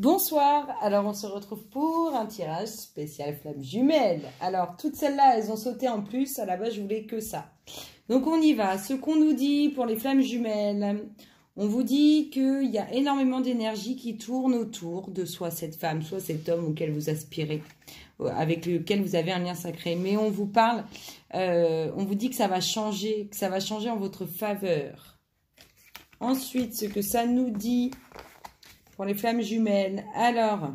Bonsoir, alors on se retrouve pour un tirage spécial flamme jumelle. Alors toutes celles-là, elles ont sauté en plus, à la base je voulais que ça. Donc on y va, ce qu'on nous dit pour les flammes jumelles, on vous dit qu'il y a énormément d'énergie qui tourne autour de soit cette femme, soit cet homme auquel vous aspirez, avec lequel vous avez un lien sacré. Mais on vous parle, on vous dit que ça va changer en votre faveur. Ensuite, ce que ça nous dit pour les flammes jumelles. Alors,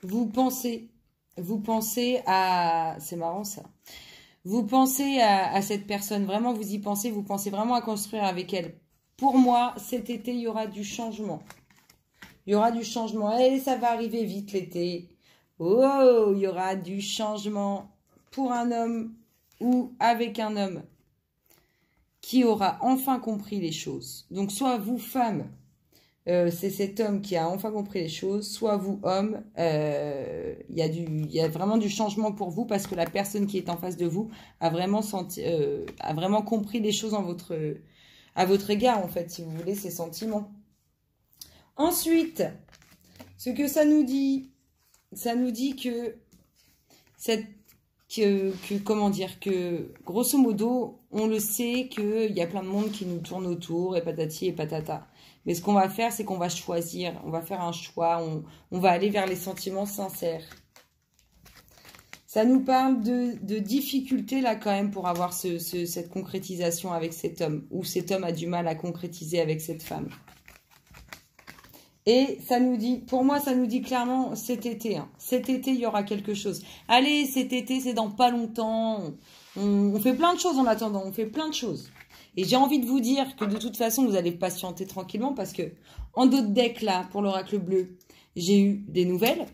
vous pensez à... C'est marrant ça. Vous pensez à cette personne, vraiment vous y pensez, vous pensez vraiment à construire avec elle. Pour moi, cet été, il y aura du changement. Il y aura du changement. Et ça va arriver vite l'été. Oh, il y aura du changement pour un homme ou avec un homme qui aura enfin compris les choses. Donc, soit vous, femme, c'est cet homme qui a enfin compris les choses, soit vous, homme, il y a vraiment du changement pour vous parce que la personne qui est en face de vous a vraiment compris les choses à votre égard, en fait, si vous voulez, ses sentiments. Ensuite, ce que ça nous dit que comment dire, que grosso modo, on le sait qu'il y a plein de monde qui nous tourne autour et patati et patata. Mais ce qu'on va faire, c'est qu'on va choisir, on va faire un choix, on va aller vers les sentiments sincères. Ça nous parle de difficultés là quand même pour avoir cette concrétisation avec cet homme, ou cet homme a du mal à concrétiser avec cette femme. Et ça nous dit, pour moi, ça nous dit clairement cet été. Hein. Cet été, il y aura quelque chose. Allez, cet été, c'est dans pas longtemps. On fait plein de choses en attendant. On fait plein de choses. Et j'ai envie de vous dire que de toute façon, vous allez patienter tranquillement parce que en d'autres decks, là, pour l'oracle bleu, j'ai eu des nouvelles.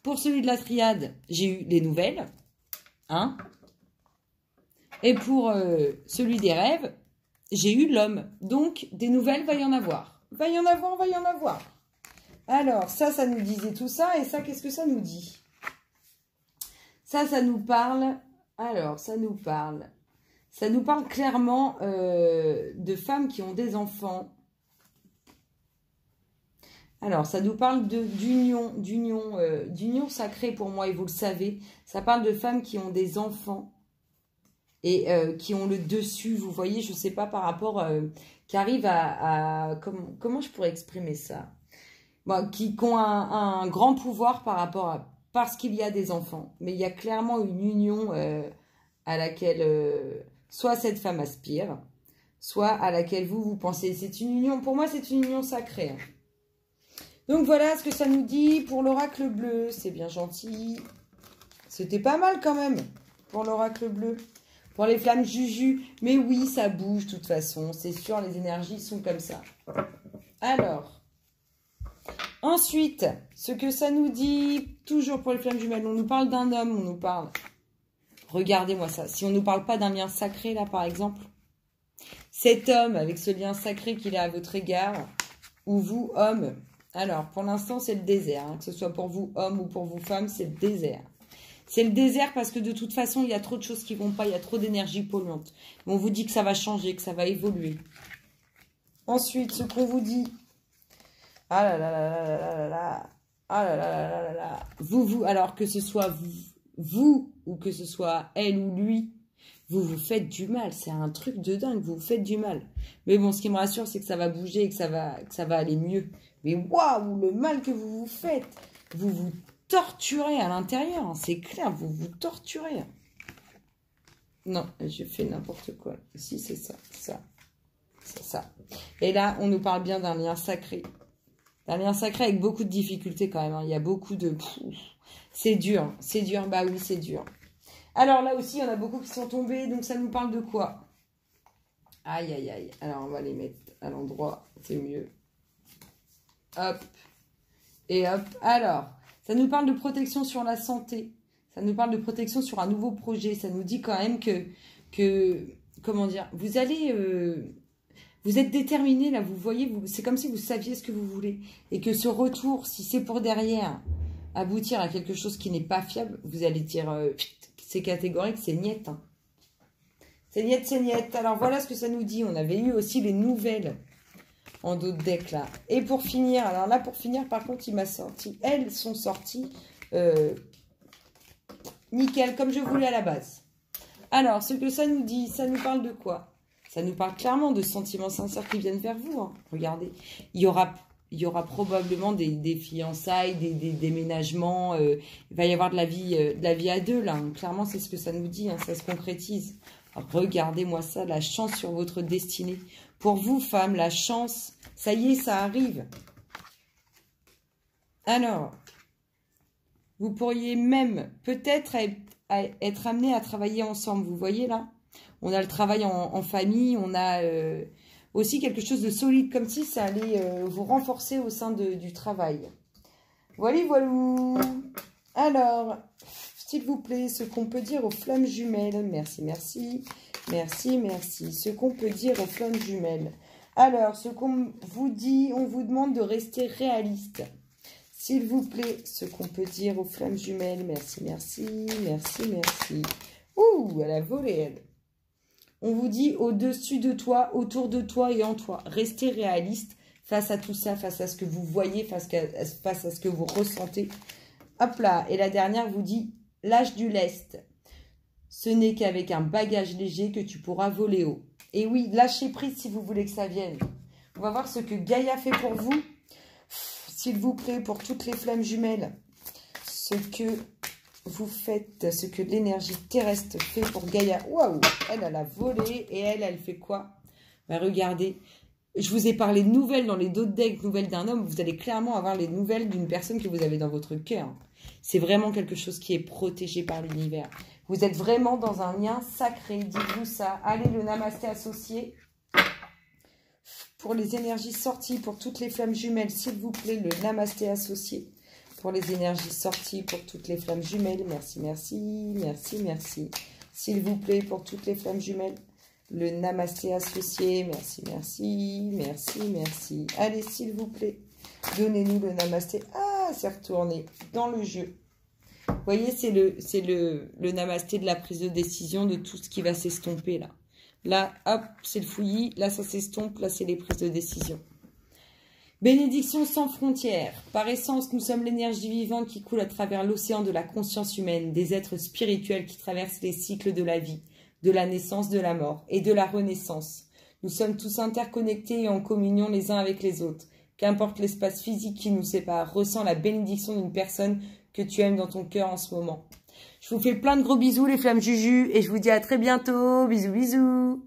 Pour celui de la triade, j'ai eu des nouvelles. Hein? Et pour celui des rêves, j'ai eu l'homme. Donc, des nouvelles, va y en avoir. Va y en avoir, va y en avoir. Alors, ça nous disait tout ça. Et ça, qu'est-ce que ça nous dit? Ça nous parle... Alors, ça nous parle clairement de femmes qui ont des enfants. Alors, ça nous parle d'union sacrée pour moi, et vous le savez. Ça parle de femmes qui ont des enfants et qui ont le dessus, vous voyez, je ne sais pas, par rapport... qui arrivent à comment je pourrais exprimer ça? Bon, qui ont un grand pouvoir par rapport à... Parce qu'il y a des enfants. Mais il y a clairement une union à laquelle soit cette femme aspire, soit à laquelle vous pensez. C'est une union, pour moi, c'est une union sacrée. Donc voilà ce que ça nous dit pour l'oracle bleu. C'est bien gentil. C'était pas mal quand même pour l'oracle bleu. Pour les flammes juju. Mais oui, ça bouge de toute façon. C'est sûr, les énergies sont comme ça. Alors, ensuite, ce que ça nous dit, toujours pour les flammes jumelles, on nous parle d'un homme, on nous parle... Regardez-moi ça. Si on ne nous parle pas d'un lien sacré, là, par exemple, cet homme, avec ce lien sacré qu'il a à votre égard, ou vous, homme, alors, pour l'instant, c'est le désert. Hein, que ce soit pour vous, homme, ou pour vous, femme, c'est le désert. C'est le désert parce que de toute façon, il y a trop de choses qui ne vont pas, il y a trop d'énergie polluante. On vous dit que ça va changer, que ça va évoluer. Ensuite, ce qu'on vous dit... Ah là là là là là là là. Ah là là là là là. Vous, alors que ce soit vous ou que ce soit elle ou lui, vous vous faites du mal. C'est un truc de dingue, vous vous faites du mal. Mais bon, ce qui me rassure, c'est que ça va bouger et que ça va aller mieux. Mais waouh, le mal que vous vous faites. Vous vous torturez à l'intérieur, hein, c'est clair, vous vous torturez. Non, je fais n'importe quoi. Si, c'est ça, c'est ça. Et là, on nous parle bien d'un lien sacré. D'un lien sacré avec beaucoup de difficultés quand même. Hein. Il y a beaucoup de... C'est dur, bah oui, c'est dur. Alors là aussi, il y en a beaucoup qui sont tombés, donc ça nous parle de quoi? Aïe, aïe, aïe. Alors, on va les mettre à l'endroit, c'est mieux. Hop. Et hop. Alors, ça nous parle de protection sur la santé. Ça nous parle de protection sur un nouveau projet. Ça nous dit quand même que comment dire, vous allez... vous êtes déterminé, là, vous voyez, c'est comme si vous saviez ce que vous voulez. Et que ce retour, si c'est pour derrière aboutir à quelque chose qui n'est pas fiable, vous allez dire, c'est catégorique, c'est niet. Hein. C'est niet, c'est niet. Alors voilà ce que ça nous dit. On avait eu aussi les nouvelles en d'autres decks là. Et pour finir, alors là pour finir par contre il m'a sorti, elles sont sorties nickel comme je voulais à la base. Alors ce que ça nous dit, ça nous parle de quoi? Ça nous parle clairement de sentiments sincères qui viennent vers vous. Hein. Regardez, il y aura probablement des fiançailles, des déménagements. Il va y avoir de la vie à deux là. Hein. Clairement c'est ce que ça nous dit, hein, ça se concrétise. Regardez-moi ça, la chance sur votre destinée. Pour vous, femmes, la chance, ça y est, ça arrive. Alors, vous pourriez même peut-être être amené à travailler ensemble. Vous voyez là? On a le travail en famille, on a aussi quelque chose de solide, comme si ça allait vous renforcer au sein du travail. Voilà, voilà. Alors... S'il vous plaît, ce qu'on peut dire aux flammes jumelles. Merci, merci. Merci, merci. Ce qu'on peut dire aux flammes jumelles. Alors, ce qu'on vous dit, on vous demande de rester réaliste. S'il vous plaît, ce qu'on peut dire aux flammes jumelles. Merci, merci. Merci, merci. Ouh, elle a volé, elle. On vous dit au-dessus de toi, autour de toi et en toi. Restez réaliste face à tout ça, face à ce que vous voyez, face à ce que vous ressentez. Hop là. Et la dernière vous dit... Lâche du lest. Ce n'est qu'avec un bagage léger que tu pourras voler haut. Et oui, lâchez prise si vous voulez que ça vienne. On va voir ce que Gaïa fait pour vous. S'il vous plaît, pour toutes les flammes jumelles. Ce que vous faites, ce que l'énergie terrestre fait pour Gaïa. Waouh, elle a volé. Et elle fait quoi? Bah, regardez. Je vous ai parlé de nouvelles dans les d'autres decks, nouvelles d'un homme. Vous allez clairement avoir les nouvelles d'une personne que vous avez dans votre cœur. C'est vraiment quelque chose qui est protégé par l'univers. Vous êtes vraiment dans un lien sacré. Dites-vous ça. Allez, le namasté associé. Pour les énergies sorties, pour toutes les flammes jumelles, s'il vous plaît, le namasté associé. Pour les énergies sorties, pour toutes les flammes jumelles. Merci, merci, merci, merci. S'il vous plaît, pour toutes les flammes jumelles. Le namasté associé, merci, merci, merci, merci. Allez, s'il vous plaît, donnez-nous le namasté. Ah, c'est retourné dans le jeu. Vous voyez, c'est le namasté de la prise de décision, de tout ce qui va s'estomper là. Là, hop, c'est le fouillis. Là, ça s'estompe. Là, c'est les prises de décision. Bénédiction sans frontières. Par essence, nous sommes l'énergie vivante qui coule à travers l'océan de la conscience humaine, des êtres spirituels qui traversent les cycles de la vie, de la naissance, de la mort et de la renaissance. Nous sommes tous interconnectés et en communion les uns avec les autres. Qu'importe l'espace physique qui nous sépare, ressens la bénédiction d'une personne que tu aimes dans ton cœur en ce moment. Je vous fais plein de gros bisous les flammes Juju et je vous dis à très bientôt. Bisous, bisous.